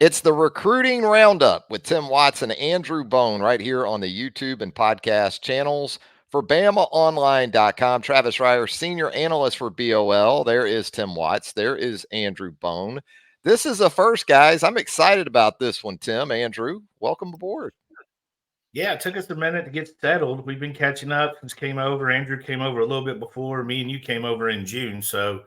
It's the recruiting roundup with Tim Watts and Andrew Bone right here on the YouTube and podcast channels for BamaOnline.com. Travis Reier, senior analyst for BOL. There is Tim Watts. There is Andrew Bone. This is a first, guys. I'm excited about this one, Tim. Andrew, welcome aboard. Yeah, it took us a minute to get settled. We've been catching up since came over. Andrew came over a little bit before me, and you came over in June. So,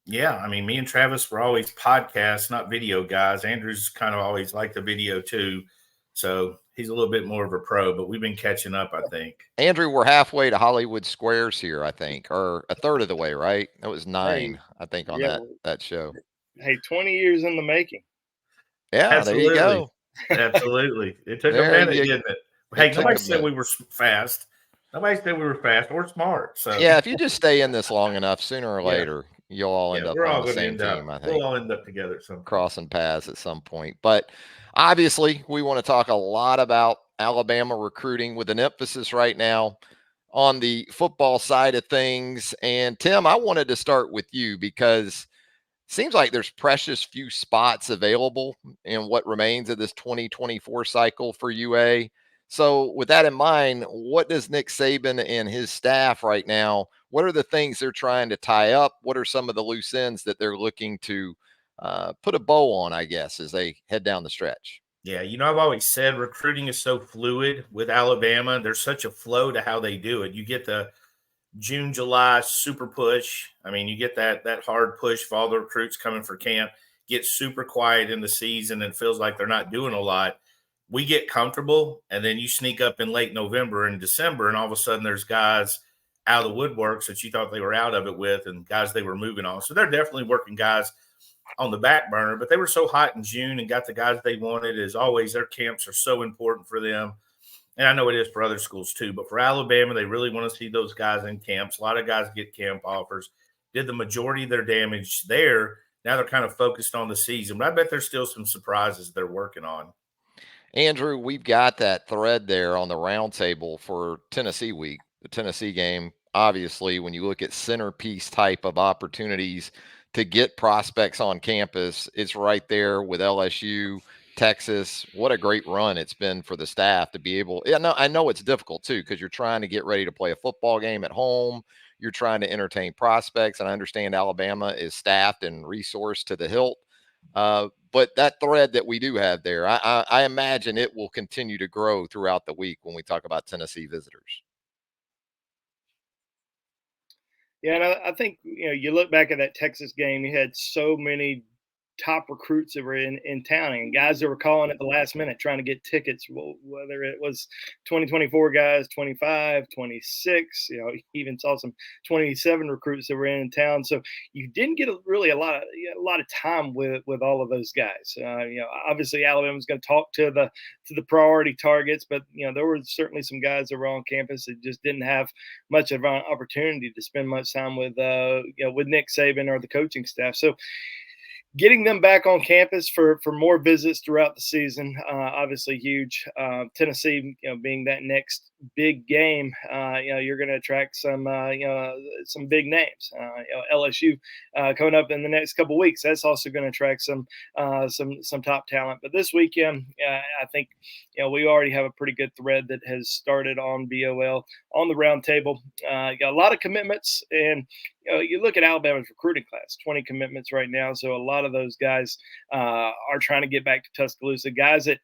yeah, I mean, me and Travis were always podcast, not video guys. Andrew's kind of always liked the video too, so he's a little bit more of a pro. But we've been catching up, I think. Andrew, we're halfway to Hollywood Squares here, I think, or a third of the way, right? That was Hey, 9, I think, on yeah, that show. hey, 20 years in the making. Yeah, there you Absolutely, go. absolutely. It took a There minute, you. didn't it? Hey, It took nobody a said minute. we were fast. Nobody said we were fast or smart. So, Yeah, if you just stay in this long enough, sooner or yeah, later, you'll all yeah, end up we're on all the going to same end up. team, I We'll think, all end up together at some point. crossing paths at some point. But obviously, we want to talk a lot about Alabama recruiting with an emphasis right now on the football side of things. And Tim, I wanted to start with you because it seems like there's precious few spots available in what remains of this 2024 cycle for UA. So, with that in mind, what does Nick Saban and his staff right now? What are the things they're trying to tie up? What are some of the loose ends that they're looking to put a bow on, I guess, as they head down the stretch? Yeah, I've always said recruiting is so fluid with Alabama. There's such a flow to how they do it. You get the June, July super push. I mean, you get that hard push for all the recruits coming for camp. Get super quiet in the season and feels like they're not doing a lot. We get comfortable, and then you sneak up in late November and December, and all of a sudden there's guys out of the woodworks that you thought they were out of it with, and guys they were moving on. So they're definitely working guys on the back burner, but they were so hot in June and got the guys they wanted. As always, their camps are so important for them. And I know it is for other schools too, but for Alabama, they really want to see those guys in camps. A lot of guys get camp offers, did the majority of their damage there. Now they're kind of focused on the season, but I bet there's still some surprises they're working on. Andrew, we've got that thread there on the roundtable for Tennessee week, the Tennessee game. Obviously, when you look at centerpiece type of opportunities to get prospects on campus, it's right there with LSU, Texas. What a great run it's been for the staff to be able. Yeah, no, I know it's difficult too because you're trying to get ready to play a football game at home. You're trying to entertain prospects, and I understand Alabama is staffed and resourced to the hilt. But that thread that we do have there, I imagine it will continue to grow throughout the week when we talk about Tennessee visitors. Yeah, and I think you look back at that Texas game, you had so many top recruits that were in town and guys that were calling at the last minute trying to get tickets, whether it was 2024 guys, 25, 26, even saw some 27 recruits that were in town. So you didn't get really a lot of time with all of those guys. Obviously Alabama's going to talk to the priority targets, but there were certainly some guys that were on campus that just didn't have much of an opportunity to spend much time with Nick Saban or the coaching staff. So getting them back on campus for more visits throughout the season, obviously huge. Tennessee, being that next big game, you're going to attract some big names. LSU coming up in the next couple of weeks. That's also going to attract some top talent. But this weekend, I think we already have a pretty good thread that has started on BOL on the roundtable. Got a lot of commitments, and you look at Alabama's recruiting class, 20 commitments right now. So a lot of those guys are trying to get back to Tuscaloosa. Guys that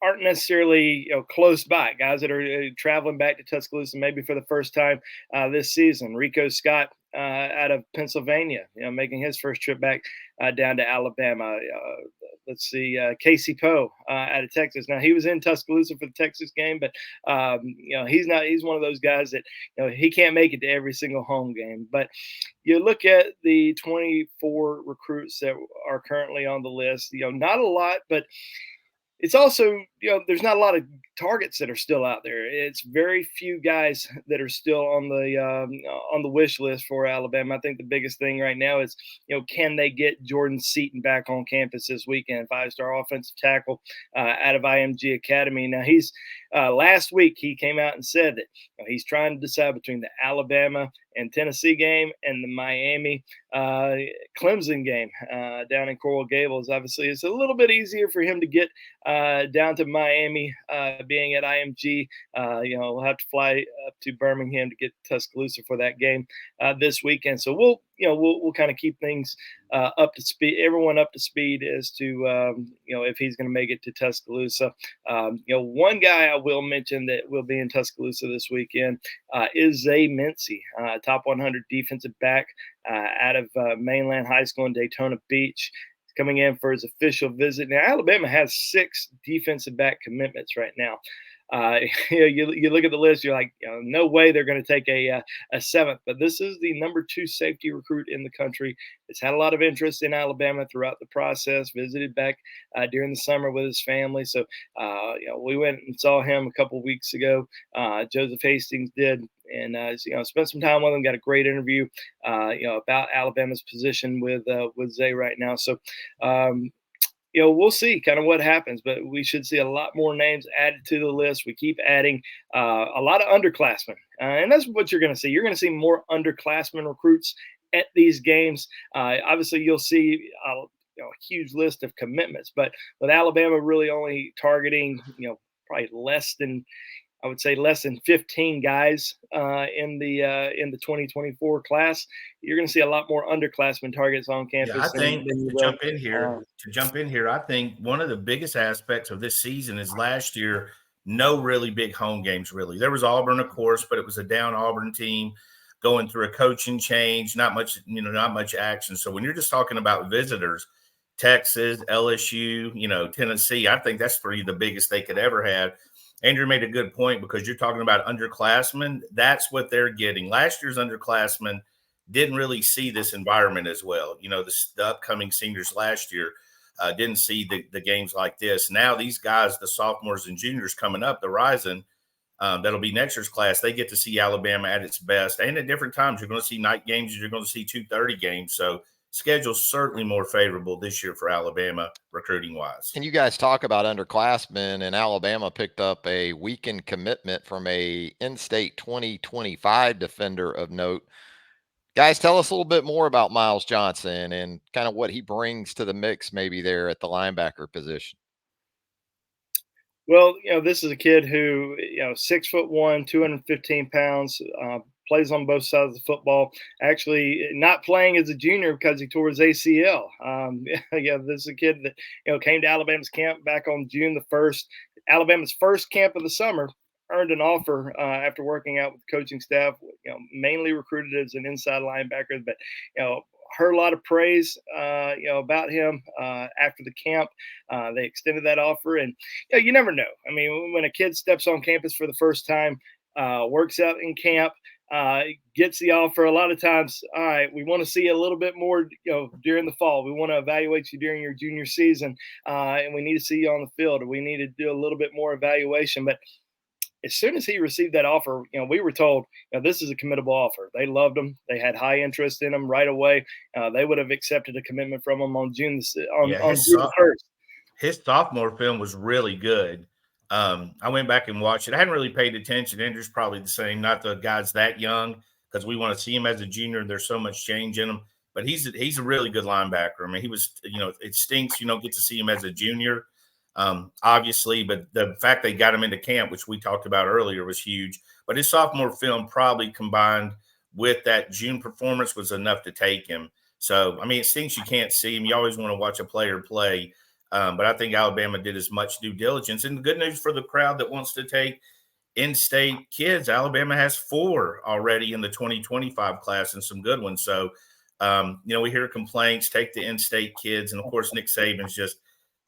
aren't necessarily close by. Guys that are traveling back to Tuscaloosa maybe for the first time this season. Rico Scott out of Pennsylvania, making his first trip back down to Alabama. Let's see, Casey Poe out of Texas. Now he was in Tuscaloosa for the Texas game, but he's not. He's one of those guys that he can't make it to every single home game. But you look at the 24 recruits that are currently on the list. Not a lot, but it's also there's not a lot of targets that are still out there. It's very few guys that are still on the wish list for Alabama. I think the biggest thing right now is, can they get Jordan Seaton back on campus this weekend? 5-star offensive tackle out of IMG Academy. Now he's last week he came out and said that he's trying to decide between the Alabama and Tennessee game and the Miami Clemson game down in Coral Gables. Obviously, it's a little bit easier for him to get down to Miami, being at IMG. We'll have to fly up to Birmingham to get to Tuscaloosa for that game this weekend. So we'll kind of keep things up to speed, everyone up to speed as to if he's going to make it to Tuscaloosa. One guy I will mention that will be in Tuscaloosa this weekend is Zay Mincy, top 100 defensive back out of Mainland High School in Daytona Beach. He's coming in for his official visit. Now, Alabama has 6 defensive back commitments right now. You look at the list, you're like, no way they're going to take a 7th. But this is the number 2 safety recruit in the country. It's had a lot of interest in Alabama throughout the process. Visited back during the summer with his family. So, we went and saw him a couple weeks ago. Joseph Hastings did, and spent some time with him. Got a great interview, about Alabama's position with Zay right now. So. We'll see kind of what happens, but we should see a lot more names added to the list. We keep adding a lot of underclassmen, and that's what you're going to see. You're going to see more underclassmen recruits at these games. Obviously, you'll see a huge list of commitments, but with Alabama really only targeting, probably less than 15 guys in the 2024 class. You're going to see a lot more underclassmen targets on campus. Yeah, I think to jump in here, I think one of the biggest aspects of this season is last year, no really big home games. Really, there was Auburn, of course, but it was a down Auburn team going through a coaching change, not much action. So when you're just talking about visitors, Texas, LSU, Tennessee, I think that's probably the biggest they could ever have. Andrew made a good point because you're talking about underclassmen. That's what they're getting. Last year's underclassmen didn't really see this environment as well. The upcoming seniors last year didn't see the games like this. Now these guys, the sophomores and juniors coming up, the rising, that'll be next year's class, they get to see Alabama at its best. And at different times, you're going to see night games and you're going to see 2:30 games. So schedule's certainly more favorable this year for Alabama recruiting wise. And you guys talk about underclassmen, and Alabama picked up a weekend commitment from a in-state 2025 defender of note. Guys, tell us a little bit more about Miles Johnson and kind of what he brings to the mix maybe there at the linebacker position. Well, this is a kid who, 6'1", 215 pounds, plays on both sides of the football. Actually, not playing as a junior because he tore his ACL. This is a kid that came to Alabama's camp back on June the 1st. Alabama's first camp of the summer. Earned an offer after working out with the coaching staff. Mainly recruited as an inside linebacker, but heard a lot of praise, about him after the camp. They extended that offer, and you never know. I mean, when a kid steps on campus for the first time, works out in camp, gets the offer, a lot of times, all right, we want to see a little bit more, during the fall. We want to evaluate you during your junior season, and we need to see you on the field, or we need to do a little bit more evaluation. But as soon as he received that offer, we were told, this is a committable offer. They loved him. They had high interest in him right away. They would have accepted a commitment from him on June 1st. His sophomore film was really good. I went back and watched it. I hadn't really paid attention. Andrew's probably the same. Not the guys that young, because we want to see him as a junior. There's so much change in him. But he's a really good linebacker. I mean, he was, it stinks you don't get to see him as a junior. Obviously, but the fact they got him into camp, which we talked about earlier, was huge. But his sophomore film probably combined with that June performance was enough to take him. So, I mean, it stinks you can't see him. You always want to watch a player play. But I think Alabama did as much due diligence. And the good news for the crowd that wants to take in-state kids, Alabama has 4 already in the 2025 class and some good ones. So, we hear complaints, take the in-state kids. And, of course, Nick Saban's just,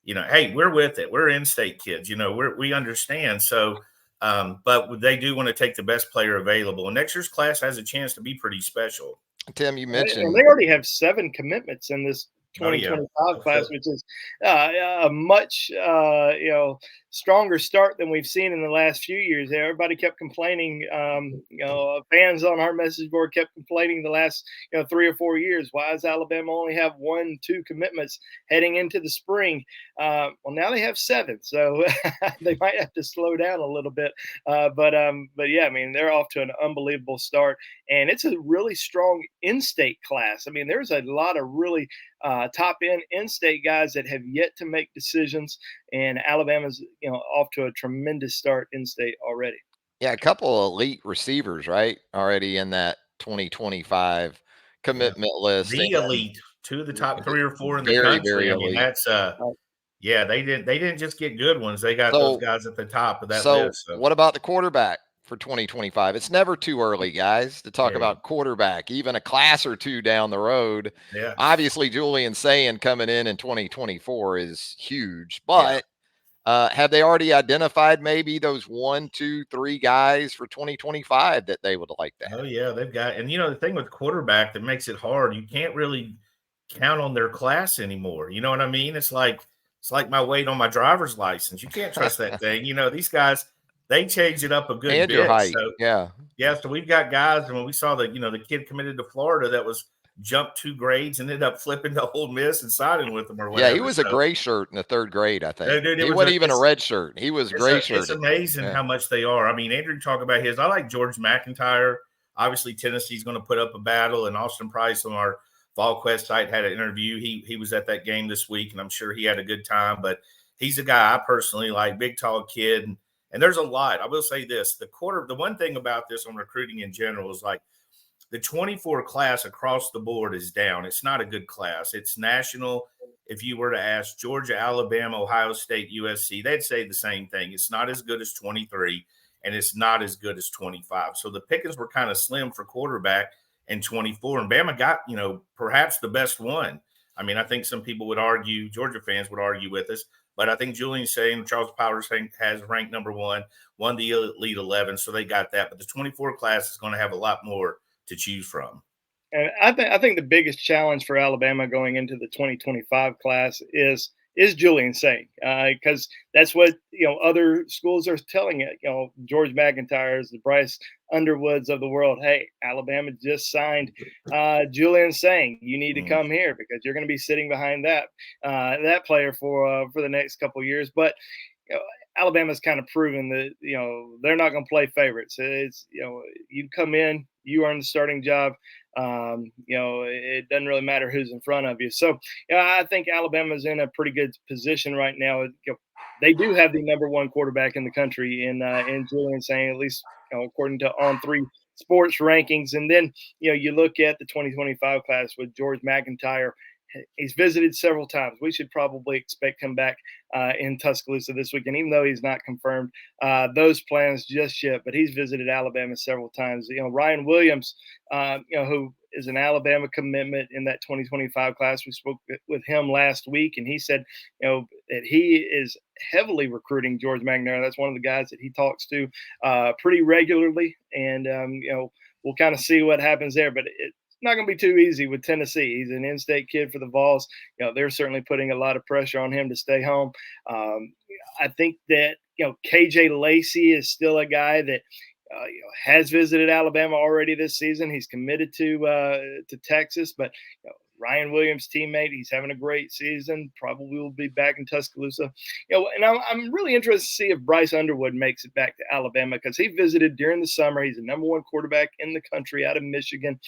hey, we're with it. We're in-state kids. We understand. So, but they do want to take the best player available. And next year's class has a chance to be pretty special. Tim, you mentioned. And they already have 7 commitments in this 2025 class, which is a much, stronger start than we've seen in the last few years. Everybody kept complaining. Fans on our message board kept complaining the last 3 or 4 years. Why does Alabama only have 1-2 commitments heading into the spring? Well, now they have 7, so they might have to slow down a little bit. But yeah, I mean, they're off to an unbelievable start, and it's a really strong in-state class. I mean, there's a lot of really top end in-state guys that have yet to make decisions, and Alabama's off to a tremendous start in-state already. Yeah, a couple of elite receivers, right? Already in that 2025 Yeah. commitment list. The And elite, 2 of the top 3 or 4 in the very, country. very I mean, elite. that's yeah, they didn't just get good ones. They got those So, guys at the top of that so list. So what about the quarterback for 2025? It's never too early, guys, to talk yeah, about quarterback, even a class or two down the road. yeah, Obviously, Julian Sayin coming in 2024 is huge, yeah. but have they already identified maybe those 1, 2, 3 guys for 2025 that they would like to Oh have? yeah, they've got, and the thing with quarterback that makes it hard, you can't really count on their class anymore. You know what I mean? It's like my weight on my driver's license. You can't trust that thing. These guys, they changed it up a good And your bit. height. So Yeah. yeah, so we've got guys, and when we saw the kid committed to Florida that was jumped 2 grades and ended up flipping to Ole Miss and signing with them or Yeah, he whatever. was a So gray shirt in the 3rd grade, I think. dude, He wasn't even a red shirt. He was gray it's shirted. amazing Yeah. how much they are. I mean, Andrew talked about his. I like George McIntyre. Obviously, Tennessee's going to put up a battle, and Austin Price on our VolQuest site had an interview. He was at that game this week, and I'm sure he had a good time. But he's a guy I personally like, big, tall kid. And there's a lot. I will say this: the one thing about this on recruiting in general is like the 24 class across the board is down. It's not a good class. It's national. If you were to ask Georgia, Alabama, Ohio State, USC, they'd say the same thing. It's not as good as 23, and it's not as good as 25. So the pickings were kind of slim for quarterback in 24, and Bama got, perhaps the best one. I mean, I think some people would argue, Georgia fans would argue with us, but I think Julian's saying Charles Powers has ranked number 1, won the Elite 11, so they got that. But the 24 class is going to have a lot more to choose from. And I think the biggest challenge for Alabama going into the 2025 class is Julian Sayin, because that's what other schools are telling it. George McIntyre's, the Bryce Underwoods of the world. Hey, Alabama just signed Julian Sayin. You need to come here because you're going to be sitting behind that player for the next couple of years. But Alabama's kind of proven that they're not going to play favorites. It's you come in, you earn the starting job. It doesn't really matter who's in front of you. So I think Alabama's in a pretty good position right now. They do have the number 1 quarterback in the country in Julian Sayin, at least according to On Three Sports rankings. And then you look at the 2025 class with George McIntyre. He's visited several times. We should probably expect him back in Tuscaloosa this weekend, even though he's not confirmed those plans just yet. But he's visited Alabama several times. Ryan Williams, who is an Alabama commitment in that 2025 class. We spoke with him last week, and he said, that he is heavily recruiting George McNair. That's one of the guys that he talks to pretty regularly, and we'll kind of see what happens there. But not going to be too easy with Tennessee. He's an in-state kid for the Vols. They're certainly putting a lot of pressure on him to stay home. I think that KJ Lacey is still a guy that has visited Alabama already this season. He's committed to Texas, but Ryan Williams' teammate, he's having a great season. Probably will be back in Tuscaloosa. And I'm really interested to see if Bryce Underwood makes it back to Alabama because he visited during the summer. He's the number 1 quarterback in the country out of Michigan.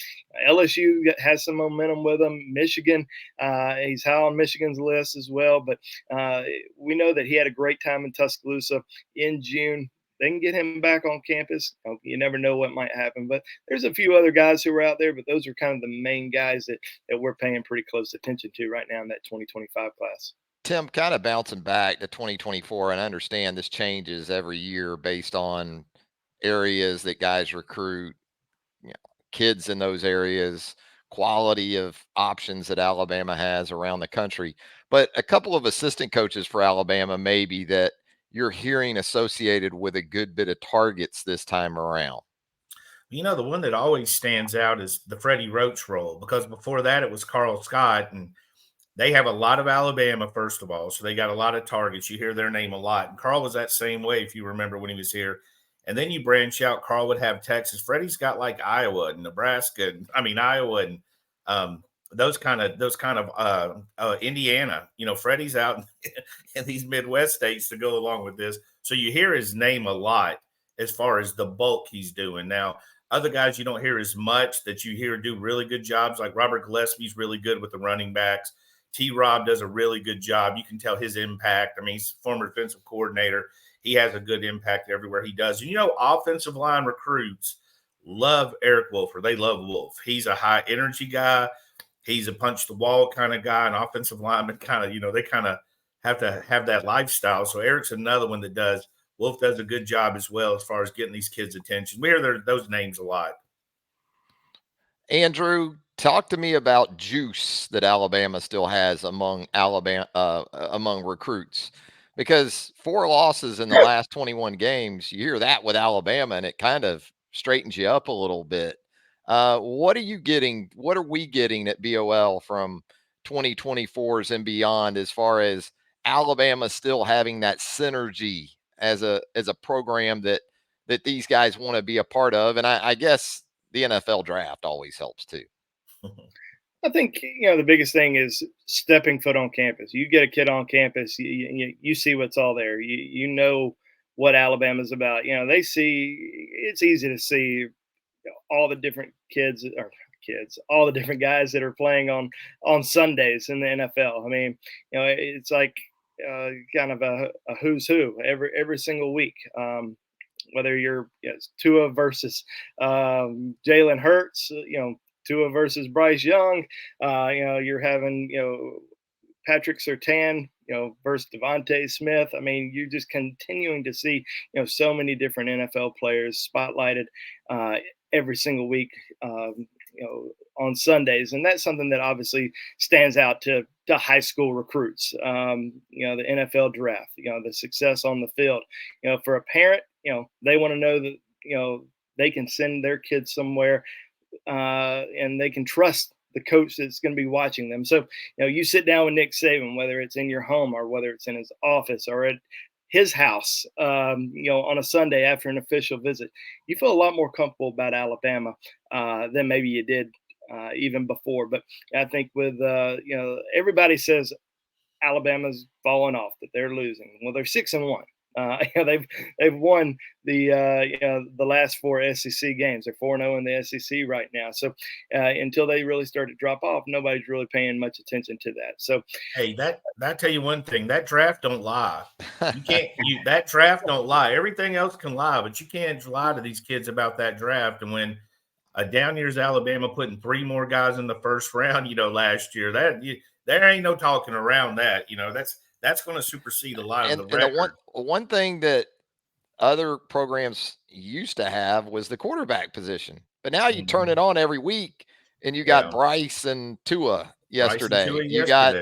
LSU has some momentum with him. Michigan, he's high on Michigan's list as well. But we know that he had a great time in Tuscaloosa in June. They can get him back on campus. You never know what might happen. But there's a few other guys who are out there, but those are kind of the main guys that we're paying pretty close attention to right now in that 2025 class. Tim, kind of bouncing back to 2024, and I understand this changes every year based on areas that guys recruit, kids in those areas, quality of options that Alabama has around the country. But a couple of assistant coaches for Alabama, maybe that you're hearing associated with a good bit of targets this time around. The one that always stands out is the Freddie Roach role, because before that it was Carl Scott, and they have a lot of Alabama, first of all. So they got a lot of targets. You hear their name a lot. And Carl was that same way, if you remember when he was here. And then you branch out, Carl would have Texas. Freddie's got like Iowa and Nebraska, Iowa and those kind of Indiana. Freddie's out in these Midwest states to go along with this. So you hear his name a lot as far as the bulk he's doing. Now, other guys you don't hear as much that you hear do really good jobs, like Robert Gillespie's really good with the running backs. T-Rob does a really good job. You can tell his impact. I mean, he's a former defensive coordinator. He has a good impact everywhere he does. Offensive line recruits love Eric Wolfer. They love Wolf. He's a high energy guy. He's a punch the wall kind of guy. And offensive linemen kind of, they kind of have to have that lifestyle. So Eric's another one that does. Wolf does a good job as well as far as getting these kids' attention. We hear those names a lot. Andrew, talk to me about juice that Alabama still has among recruits, because 4 losses in the last 21 games. You hear that with Alabama, and it kind of straightens you up a little bit. What are you getting? What are we getting at BOL from 2024s and beyond, as far as Alabama still having that synergy as a program that these guys want to be a part of? And I guess the NFL draft always helps too. I think the biggest thing is stepping foot on campus. You get a kid on campus, you see what's all there. You know what Alabama's about. They see. It's easy to see all the different all the different guys that are playing on Sundays in the NFL. I mean, it's like kind of a who's who every single week. Whether you're Tua versus Jalen Hurts, Tua versus Bryce Young, you're having Patrick Surtain, versus Devontae Smith. I mean, you're just continuing to see, so many different NFL players spotlighted every single week, on Sundays. And that's something that obviously stands out to high school recruits. The NFL draft, the success on the field, for a parent, they want to know that, they can send their kids somewhere and they can trust the coach that's going to be watching them. So, you sit down with Nick Saban, whether it's in your home or whether it's in his office or at his house, on a Sunday after an official visit, you feel a lot more comfortable about Alabama than maybe you did even before. But I think with, everybody says Alabama's falling off, that they're losing. Well, they're 6-1. They've won the last 4 SEC games. They're 4-0 in the SEC right now. So until they really start to drop off, nobody's really paying much attention to that. So hey, that tell you one thing: that draft don't lie. You can't. That draft don't lie. Everything else can lie, but you can't lie to these kids about that draft. And when a down year's Alabama putting 3 more guys in the first round, last year, there ain't no talking around that. That's going to supersede a lot of the record. And the one thing that other programs used to have was the quarterback position, but now you turn it on every week, and you got Bryce and Tua yesterday. You got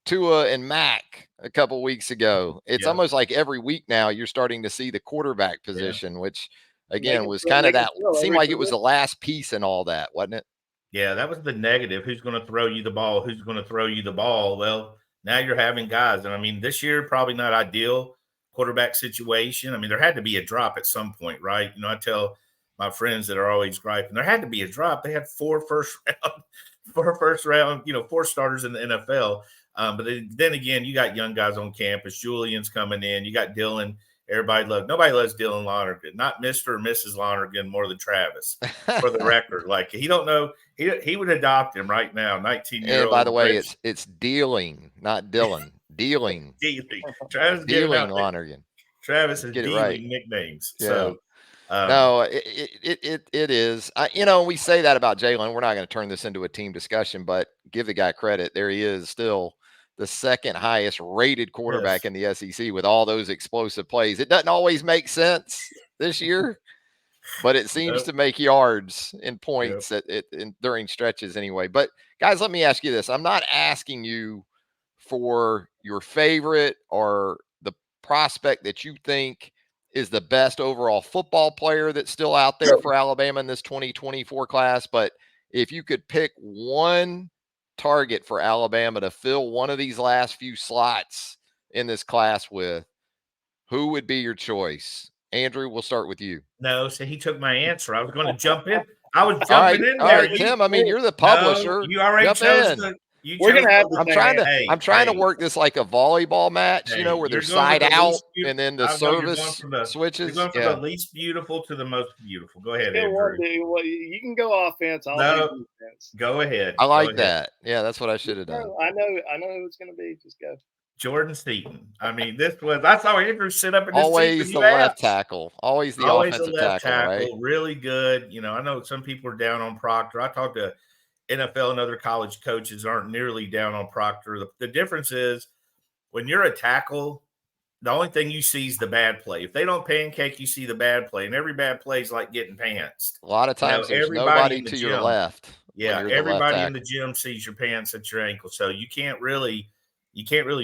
Tua and Mac a couple weeks ago. It's almost like every week now you're starting to see the quarterback position, which again was kind of that. Seemed like it was the last piece in all that, wasn't it? Yeah, that was the negative. Who's going to throw you the ball? Who's going to throw you the ball? Well, now you're having guys. And I mean, this year, probably not ideal quarterback situation. I mean, there had to be a drop at some point, right? I tell my friends that are always griping, there had to be a drop. They had 4 first round, 4 starters in the NFL. But then again, you got young guys on campus. Julian's coming in. You got Dylan. Nobody loves Dylan Lonergan, not Mr. or Mrs. Lonergan more than Travis, for the record. Like, he don't know. He would adopt him right now, 19-year-old. And by the way, it's dealing, not Dylan. Dealing. Travis Dealing Lonergan. Travis is dealing right. Nicknames. Yeah. So no, it is. We say that about Jalen. We're not going to turn this into a team discussion, but give the guy credit. There he is, still the second highest rated quarterback in the SEC with all those explosive plays. It doesn't always make sense this year, but it seems to make yards and points during stretches anyway. But guys, let me ask you this. I'm not asking you for your favorite or the prospect that you think is the best overall football player that's still out there for Alabama in this 2024 class. But if you could pick one target for Alabama to fill one of these last few slots in this class with, who would be your choice? Andrew, we'll start with you. No, so he took my answer. I was going to jump in. I was All right, jumping in all there. right, Tim. I mean, you're the No, publisher. you already Jump chose in. the. You We're chose gonna have the- the I'm same trying to Hey, I'm trying to hey, work this like a volleyball match, hey, where you're they're going with side the out least beautiful. and then the I know you're going service from the. switches. You're going from Yeah. the least beautiful to the most beautiful. Go ahead, Let's go one Andrew. day. Well, you can go offense. I'll No, do defense. go ahead. I Go like ahead. that. Yeah, that's what I should have done. I know who it's going to be. Just go. Jordan Seaton. I mean, this was. I saw Andrew sit up in his seat when Always you the left asked. tackle. Always the Always a offensive left tackle, right? really good. I know some people are down on Proctor. I talked to NFL and other college coaches aren't nearly down on Proctor. The difference is when you're a tackle, the only thing you see is the bad play. If they don't pancake, you see the bad play, and every bad play is like getting pantsed. A lot of times there's Everybody nobody in the to your gym, left when yeah, you're the left everybody in tackle. the gym sees your pants at your ankle, so you can't really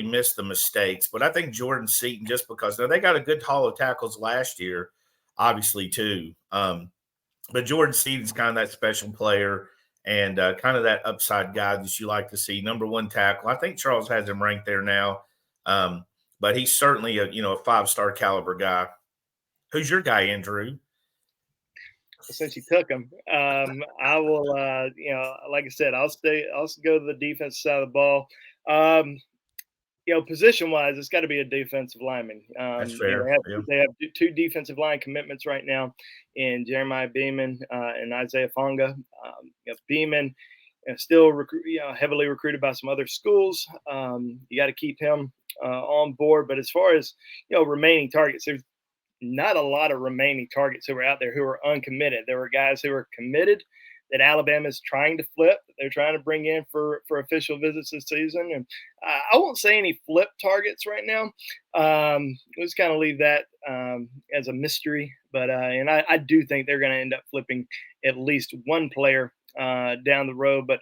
miss the mistakes. But I think Jordan Seaton, just because now they got a good haul of tackles last year, obviously too. But Jordan Seaton's kind of that special player and kind of that upside guy that you like to see. Number one tackle. I think Charles has him ranked there now, but he's certainly a 5-star caliber guy. Who's your guy, Andrew? Since you took him, I will. Like I said, I'll go to the defense side of the ball. Position wise, it's got to be a defensive lineman. That's fair. They have two defensive line commitments right now in Jeremiah Beeman and Isaiah Fonga. Beeman still heavily recruited by some other schools. You got to keep him on board. But as far as remaining targets, there's not a lot of remaining targets who were out there who were uncommitted. There were guys who were committed that Alabama is trying to flip. They're trying to bring in for official visits this season. And I won't say any flip targets right now. Let's kind of leave that as a mystery. But and I do think they're going to end up flipping at least one player down the road. But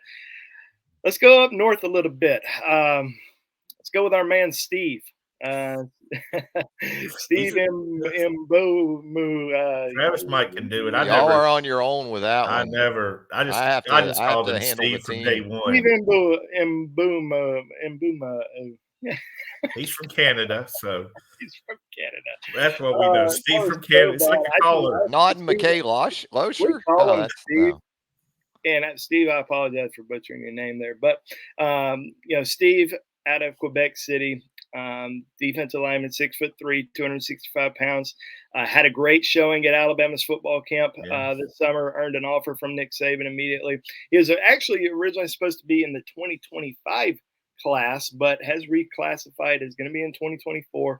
let's go up north a little bit. Let's go with our man Steve. Steve Mbomu. Travis Mike can do it. Y'all are on your own with that one. I just called him Steve from day one. Steve Mbuma. He's from Canada, so he's from Canada. That's what we know. Steve from Canada. It's like a caller. Not McKay Losher. Steve. And Steve, I apologize for butchering your name there, but Steve out of Quebec City. Defensive lineman, 6'3", 265 pounds. Had a great showing at Alabama's football camp this summer. Earned an offer from Nick Saban immediately. He was actually originally supposed to be in the 2025 class, but has reclassified. Is going to be in 2024.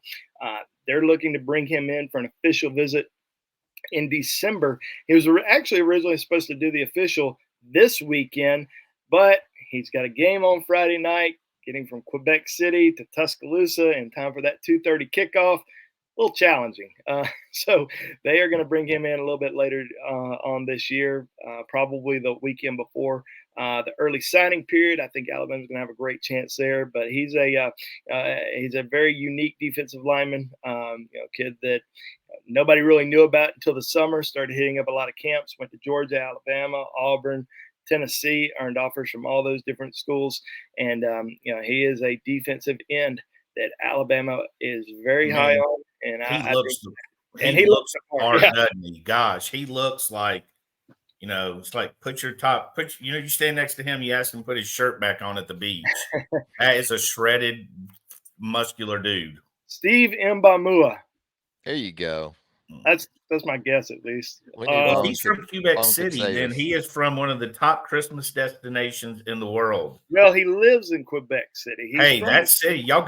They're looking to bring him in for an official visit in December. He was actually originally supposed to do the official this weekend, but he's got a game on Friday night. Getting from Quebec City to Tuscaloosa in time for that 2:30 kickoff, a little challenging. So they are going to bring him in a little bit later on this year, probably the weekend before the early signing period. I think Alabama's going to have a great chance there. But he's a very unique defensive lineman, kid that nobody really knew about until the summer. Started hitting up a lot of camps. Went to Georgia, Alabama, Auburn, Tennessee, earned offers from all those different schools. And, he is a defensive end that Alabama is very high on. And he looks hard, doesn't he? Gosh, he looks like, it's like you stand next to him, you ask him to put his shirt back on at the beach. That is a shredded, muscular dude. Steve Mbamua. There you go. That's my guess, at least. If he's from Quebec City, then he is from one of the top Christmas destinations in the world. Well, he lives in Quebec City. That city, y'all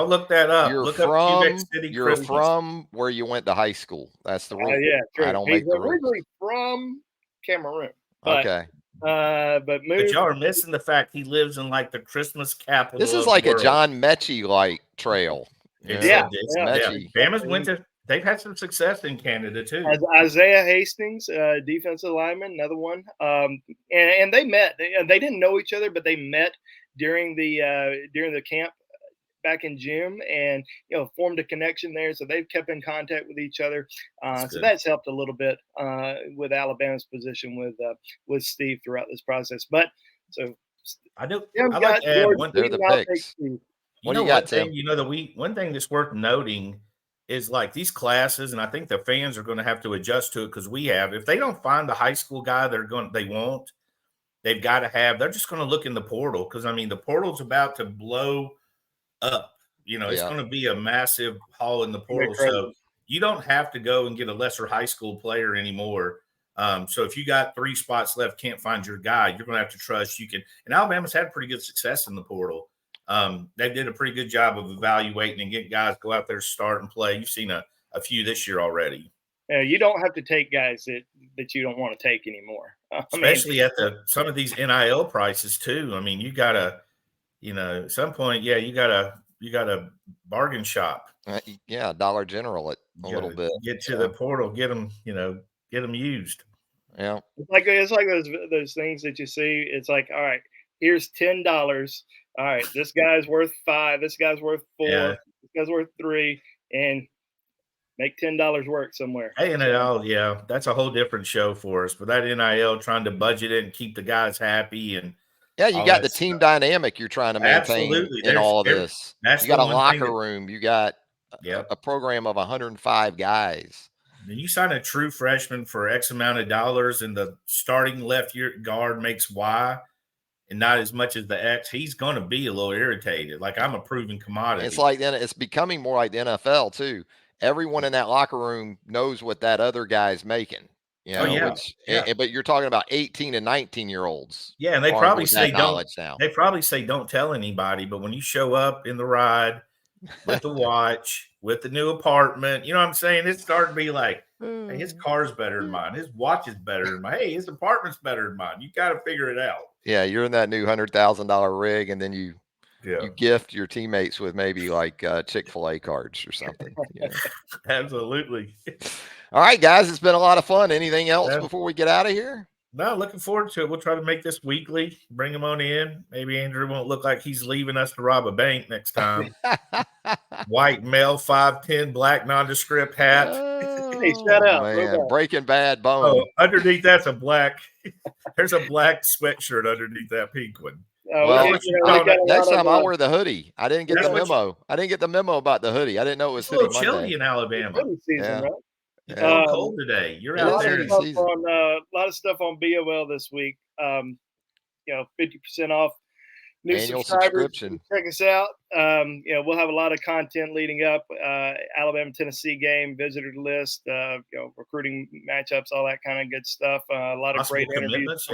look that up. Look up Quebec City. You're from where you went to high school. That's the rule. Yeah, true. I don't make the rules. He's originally from Cameroon. Okay. But y'all are missing the fact he lives in like the Christmas capital. This is like a John Mechie like trail. Bama's went to. They've had some success in Canada too. Isaiah Hastings, defensive lineman, another one. And they met. They didn't know each other, but they met during the camp back in June, and formed a connection there. So they've kept in contact with each other. So that's helped a little bit with Alabama's position with Steve throughout this process. But so I do. Tim I like got to add Jordan one. They're Keaton, the I'll take picks. Steve. What do you got, Tim? One thing that's worth noting is like these classes, and I think the fans are going to have to adjust to it because if they don't find the high school guy they've got to have, they're just going to look in the portal because I mean the portal's about to blow up. It's going to be a massive haul in the portal. So you don't have to go and get a lesser high school player anymore. So if you got 3 spots left, can't find your guy, you're going to have to trust you can. And Alabama's had pretty good success in the portal. They did a pretty good job of evaluating and getting guys go out there, start and play. You've seen a few this year already. You don't have to take guys that you don't want to take anymore. Especially at some of these NIL prices too. I mean, you gotta, at some point, you gotta bargain shop. Yeah, Dollar General it a little bit. Get to the portal, get them used. Yeah, it's like those things that you see. It's like, all right, here's $10. All right, this guy's worth $5. This guy's worth $4. Yeah. This guy's worth $3, and make $10 work somewhere. Hey, NIL, that's a whole different show for us. But that NIL, trying to budget it and keep the guys happy, and you got the team dynamic you're trying to maintain in all of this. You got a locker room. You got a program of 105 guys. And you sign a true freshman for X amount of dollars, and the starting left guard makes Y, and not as much as the X. He's going to be a little irritated. Like, I'm a proven commodity. It's like then it's becoming more like the NFL too. Everyone in that locker room knows what that other guy's making. But you're talking about 18 and 19-year-olds. Yeah, and they probably say don't tell anybody, but when you show up in the ride with the watch, with the new apartment, you know what I'm saying? It's starting to be like, hey, his car's better than mine. His watch is better than mine. Hey, his apartment's better than mine. You got to figure it out. Yeah, you're in that new $100,000 rig, and then you gift your teammates with maybe like Chick-fil-A cards or something. Absolutely. All right, guys, it's been a lot of fun. Anything else before we get out of here? No, looking forward to it. We'll try to make this weekly. Bring him on in. Maybe Andrew won't look like he's leaving us to rob a bank next time. White male, 5'10", black nondescript hat. Hey, shut up. Man, Breaking Bad bone. Oh, underneath that's a black. There's a black sweatshirt underneath that pink one. Next time I'll wear the hoodie. I didn't get the memo. I didn't get the memo about the hoodie. I didn't know it was hoodie Monday. It's a little chilly in Alabama. Hoodie season, right? It's a little cold today. You're out there. A lot of stuff on BOL this week. 50% off new annual subscribers. Subscription. Check us out. We'll have a lot of content leading up. Alabama Tennessee game, visitor list, recruiting matchups, all that kind of good stuff. A lot of great interviews.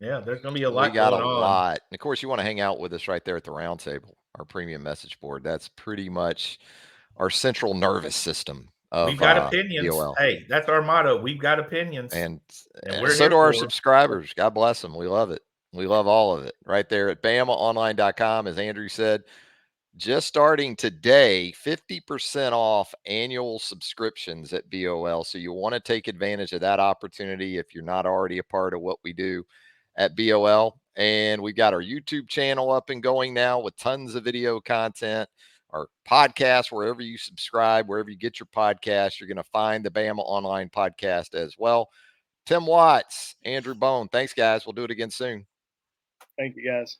Yeah, there's going to be a lot. We got a lot. And of course, you want to hang out with us right there at the Roundtable, our premium message board. That's pretty much our central nervous system. We've got opinions. BOL. Hey, that's our motto. We've got opinions. And so do our subscribers. God bless them. We love it. We love all of it. Right there at BamaOnline.com, as Andrew said, just starting today, 50% off annual subscriptions at BOL. So you want to take advantage of that opportunity if you're not already a part of what we do at BOL. And we've got our YouTube channel up and going now with tons of video content. Our podcast, wherever you subscribe, wherever you get your podcast, you're going to find the Bama Online podcast as well. Tim Watts, Andrew Bone, thanks, guys. We'll do it again soon. Thank you, guys.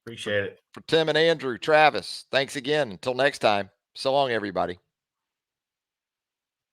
Appreciate it. For Tim and Andrew, Travis, thanks again. Until next time, so long, everybody.